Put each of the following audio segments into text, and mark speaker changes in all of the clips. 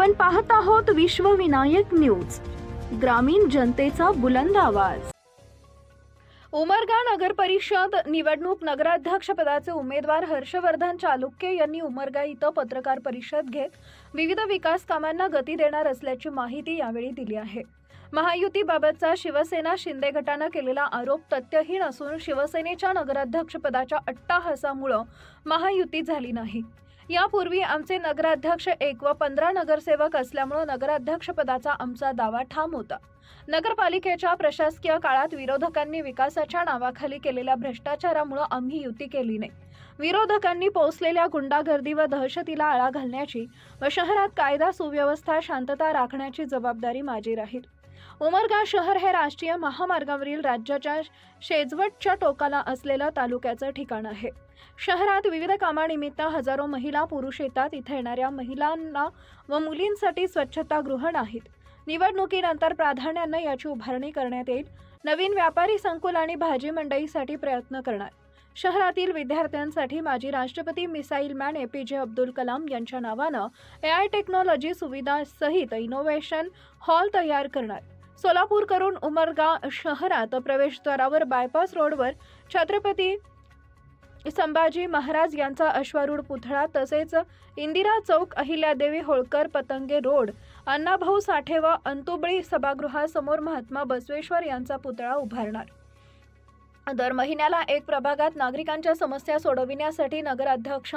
Speaker 1: आपण पाहत आहोत विश्वविनायक न्यूज, ग्रामीण जनतेचा बुलंद आवाज। उमरगा नगर परिषद निवडणूक नगराध्यक्ष पदाचे उमेदवार हर्षवर्धन चालुक्य यांनी उमरगा इथं पत्रकार परिषद घेत विविध विकास कामांना गती देणार असल्याची माहिती यावेळी दिली आहे। महायुतीबाबतचा शिवसेना शिंदे गटाने केलेला आरोप तथ्यहीन असून शिवसेनेच्या नगराध्यक्ष पदाच्या अट्टाहासामुळे महायुती झाली नाही। यापूर्वी आमचे नगराध्यक्ष 1 व 15 नगरसेवक असल्यामुळे नगराध्यक्ष पदाचा आमचा दावा ठाम होता। नगरपालिकेच्या प्रशासकीय काळात विरोधकांनी विकासाच्या नावाखाली केलेल्या भ्रष्टाचारामुळे आम्ही युती केली नाही। विरोधकांनी पोसलेल्या गुंडागर्दी व दहशतीला आळा घालण्याची व शहरात कायदा सुव्यवस्था शांतता राखण्याची जबाबदारी माझी राहील। उमरगा शहर हे राष्ट्रीय महामार्गावरील राज्याच्या शेजवटच्या टोकाला असलेलं तालुक्याचं ठिकाण आहे। शहरात विविध कामानिमित्त हजारो महिला पुरुष येतात। इथे येणाऱ्या महिलांना व मुलींसाठी स्वच्छतागृह नाहीत। निवडणुकीनंतर प्राधान्याने याची उभारणी करण्यात येईल। नवीन व्यापारी संकुल आणि भाजी मंडईसाठी प्रयत्न करणार। शहरातील विद्यार्थ्यांसाठी माजी राष्ट्रपती missile man APJ Abdul Kalam यांच्या नावाने AI टेक्नॉलॉजी सुविधा सहित इनोव्हेशन हॉल तयार करणार। सोलापूर करून उमरगा शहरात प्रवेशद्वारावर बायपास रोडवर छत्रपती संभाजी महाराज यांचा अश्वारूढ पुतळा तसेच इंदिरा चौक अहिल्यादेवी होळकर पतंगे रोड अण्णाभाऊ साठे व अंतुबळी सभागृहासमोर महात्मा बसवेश्वर यांचा पुतळा उभारणार। दर महिन्याला एक प्रभागात नागरिकांच्या समस्या सोडविण्यासाठी नगराध्यक्ष,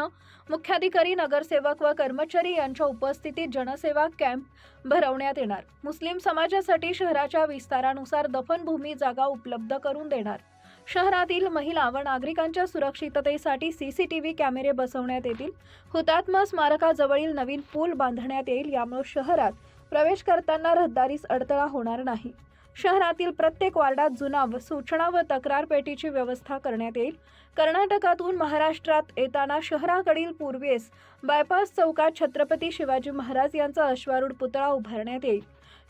Speaker 1: मुख्याधिकारी, नगरसेवक व कर्मचारी यांच्या उपस्थितीत जनसेवा कॅम्प भरवण्यात येणार। मुस्लिम समाजासाठी शहराच्या विस्तारानुसार दफनभूमी जागा उपलब्ध करून देणार। शहरातील महिला व नागरिकांच्या सुरक्षिततेसाठी CCTV कॅमेरे बसवण्यात येतील। हुतात्मा स्मारकाजवळील नवीन पूल बांधण्यात येईल। यामुळे शहरात प्रवेश करताना रहदारीस अडथळा होणार नाही। शहरातील प्रत्येक वार्डात जुना व सूचना व तक्रार पेटीची व्यवस्था करण्यात येईल। कर्नाटकातून महाराष्ट्रात येताना शहराकडील पूर्वेस बायपास चौकात छत्रपती शिवाजी महाराज यांचा अश्वारूढ पुतळा उभारण्यात येईल।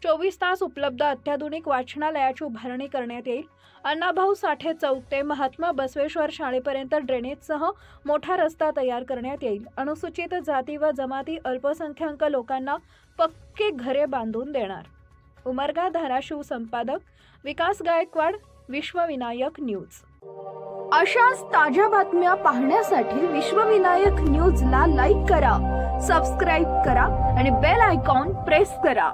Speaker 1: 24 तास उपलब्ध अत्याधुनिक वाचनालयाची उभारणी करण्यात येईल। अण्णाभाऊ साठे चौक ते महात्मा बसवेश्वर शाळेपर्यंत ड्रेनेजसह मोठा रस्ता तयार करण्यात येईल। अनुसूचित जाती व जमाती अल्पसंख्याक लोकांना पक्के घरे बांधून देणार। उमरगा धाराशिव संपादक विकास गायकवाड, विश्वविनायक न्यूज। अशाच ताज्या बातम्या पाहण्यासाठी विश्वविनायक न्यूजला लाईक करा, सबस्क्राईब करा आणि बेल आयकॉन प्रेस करा।